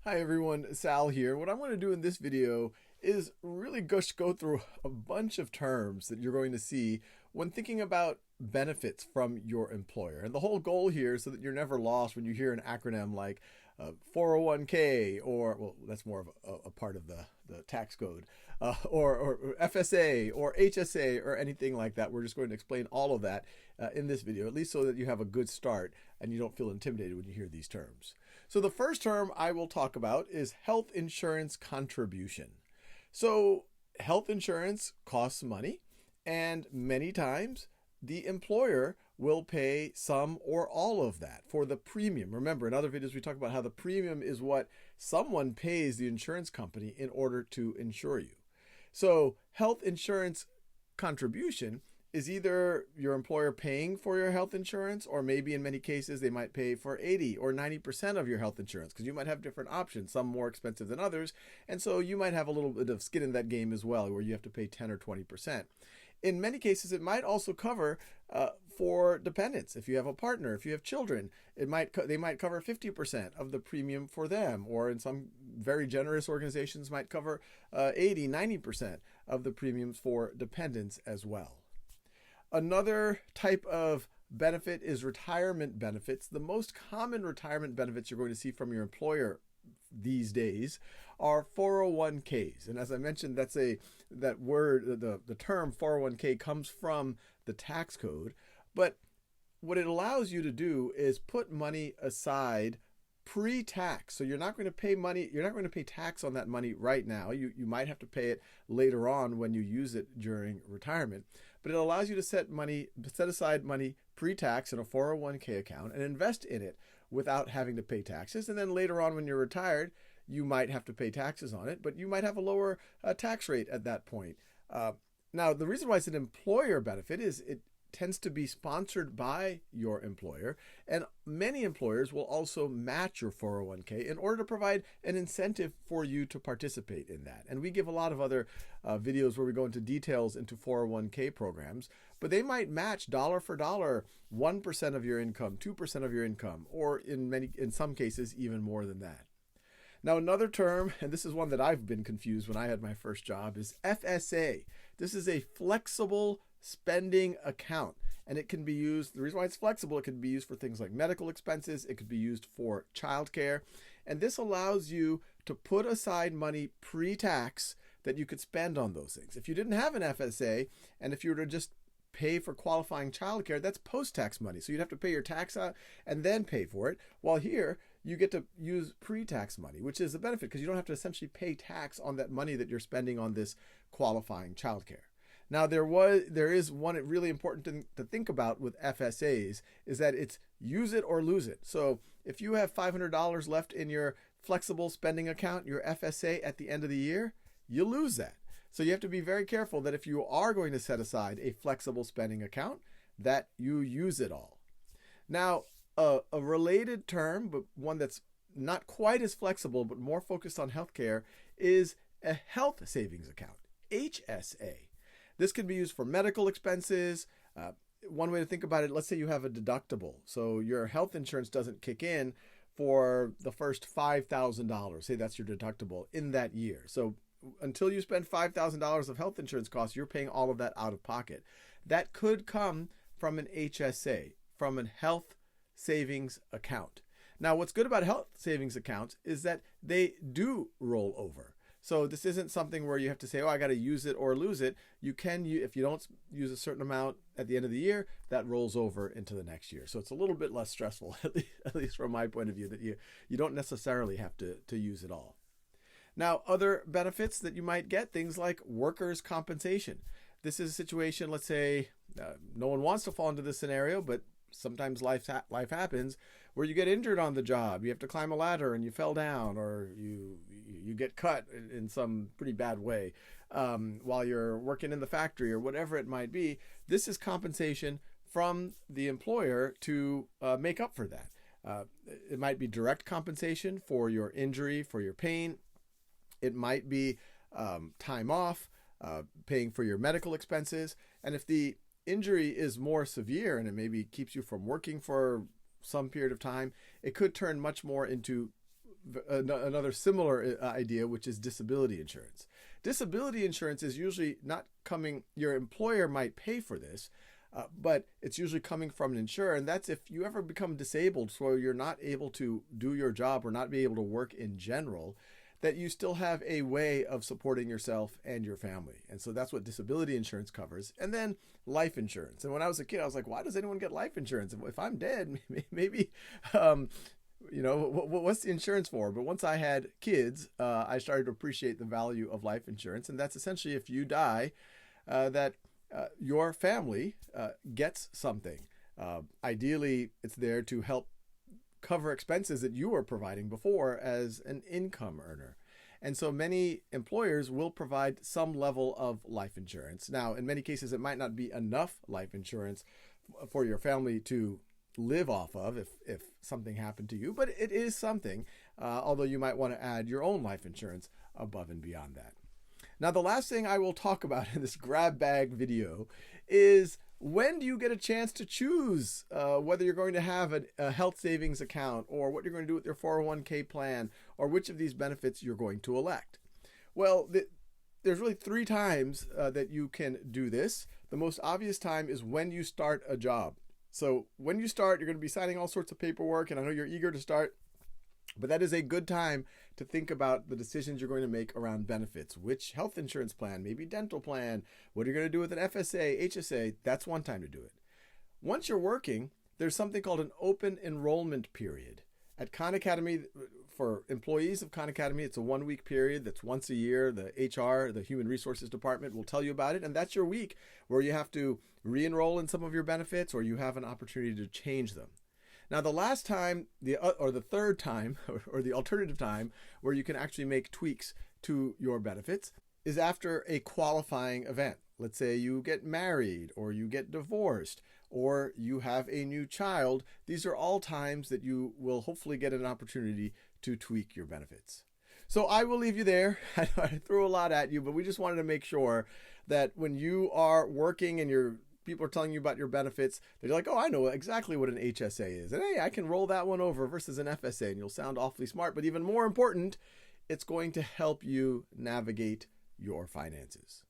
Hi everyone, Sal here. What I want to do in this video is really just go through a bunch of terms that you're going to see when thinking about benefits from your employer. And the whole goal here is so that you're never lost when you hear an acronym like 401k, or, well, that's more of a part of the tax code, or FSA or HSA or anything like that. We're just going to explain all of that in this video, at least so that you have a good start and you don't feel intimidated when you hear these terms. So the first term I will talk about is health insurance contribution. So health insurance costs money, and many times the employer will pay some or all of that for the premium. Remember, in other videos we talk about how the premium is what someone pays the insurance company in order to insure you. So health insurance contribution is either your employer paying for your health insurance, or maybe in many cases they might pay for 80 or 90% of your health insurance, because you might have different options, some more expensive than others, and so you might have a little bit of skin in that game as well, where you have to pay 10 or 20%. In many cases, it might also cover for dependents. If you have a partner, if you have children, they might cover 50% of the premium for them, or in some very generous organizations might cover 80, 90% of the premiums for dependents as well. Another type of benefit is retirement benefits. The most common retirement benefits you're going to see from your employer these days are 401ks. And as I mentioned, the term 401k comes from the tax code. But what it allows you to do is put money aside pre-tax. So you're not going to pay tax on that money right now. You might have to pay it later on when you use it during retirement. But it allows you to set aside money pre-tax in a 401k account and invest in it without having to pay taxes. And then later on when you're retired, you might have to pay taxes on it, but you might have a lower tax rate at that point. Now, the reason why it's an employer benefit is it tends to be sponsored by your employer, and many employers will also match your 401k in order to provide an incentive for you to participate in that. And we give a lot of other videos where we go into details into 401k programs, but they might match dollar for dollar 1% of your income, 2% of your income, or in some cases even more than that. Now, another term, and this is one that I've been confused when I had my first job, is FSA. This is a flexible spending account, and it can be used, the reason why it's flexible, it can be used for things like medical expenses, it could be used for childcare, and this allows you to put aside money pre-tax that you could spend on those things. If you didn't have an FSA, and if you were to just pay for qualifying childcare, that's post-tax money, so you'd have to pay your tax out and then pay for it, while here you get to use pre-tax money, which is a benefit because you don't have to essentially pay tax on that money that you're spending on this qualifying childcare. Now, there is one really important thing to think about with FSAs, is that it's use it or lose it. So if you have $500 left in your flexible spending account, your FSA, at the end of the year, you lose that. So you have to be very careful that if you are going to set aside a flexible spending account, that you use it all. Now, a related term, but one that's not quite as flexible but more focused on healthcare, is a health savings account, HSA. This can be used for medical expenses. One way to think about it, let's say you have a deductible. So your health insurance doesn't kick in for the first $5,000. Say that's your deductible in that year. So until you spend $5,000 of health insurance costs, you're paying all of that out of pocket. That could come from an HSA, from a health savings account. Now, what's good about health savings accounts is that they do roll over. So this isn't something where you have to say, oh, I got to use it or lose it. You can, if you don't use a certain amount at the end of the year, that rolls over into the next year. So it's a little bit less stressful, at least from my point of view, that you don't necessarily have to use it all. Now, other benefits that you might get, things like workers' compensation. This is a situation, let's say, no one wants to fall into this scenario, but sometimes life happens where you get injured on the job. You have to climb a ladder and you fell down, or you get cut in some pretty bad way while you're working in the factory, or whatever it might be. This is compensation from the employer to make up for that. It might be direct compensation for your injury, for your pain. It might be time off, paying for your medical expenses. And if the injury is more severe and it maybe keeps you from working for some period of time, it could turn much more into another similar idea, which is disability insurance. Disability insurance is usually not coming, your employer might pay for this, but it's usually coming from an insurer. And that's if you ever become disabled, so you're not able to do your job or not be able to work in general, that you still have a way of supporting yourself and your family. And so that's what disability insurance covers. And then life insurance. And when I was a kid, I was like, why does anyone get life insurance? If I'm dead, maybe, what's the insurance for? But once I had kids, I started to appreciate the value of life insurance. And that's essentially if you die, that your family gets something. Ideally, it's there to help cover expenses that you were providing before as an income earner. And so many employers will provide some level of life insurance. Now, in many cases, it might not be enough life insurance for your family to live off of if something happened to you, but it is something, although you might want to add your own life insurance above and beyond that. Now, the last thing I will talk about in this grab bag video is, when do you get a chance to choose whether you're going to have a health savings account, or what you're going to do with your 401k plan, or which of these benefits you're going to elect? Well, there's really 3 times that you can do this. The most obvious time is when you start a job. So when you start, you're going to be signing all sorts of paperwork, and I know you're eager to start, but that is a good time to think about the decisions you're going to make around benefits. Which health insurance plan, maybe dental plan, what are you going to do with an FSA, HSA? That's one time to do it. Once you're working, there's something called an open enrollment period. At Khan Academy, for employees of Khan Academy, it's a 1-week period that's once a year. The HR, the Human Resources Department, will tell you about it, and that's your week where you have to re-enroll in some of your benefits, or you have an opportunity to change them. Now, the last time, or the third time, or the alternative time where you can actually make tweaks to your benefits is after a qualifying event. Let's say you get married, or you get divorced, or you have a new child. These are all times that you will hopefully get an opportunity to tweak your benefits. So I will leave you there. I threw a lot at you, but we just wanted to make sure that when you are working and people are telling you about your benefits, they're like, oh, I know exactly what an HSA is. And hey, I can roll that one over versus an FSA. And you'll sound awfully smart. But even more important, it's going to help you navigate your finances.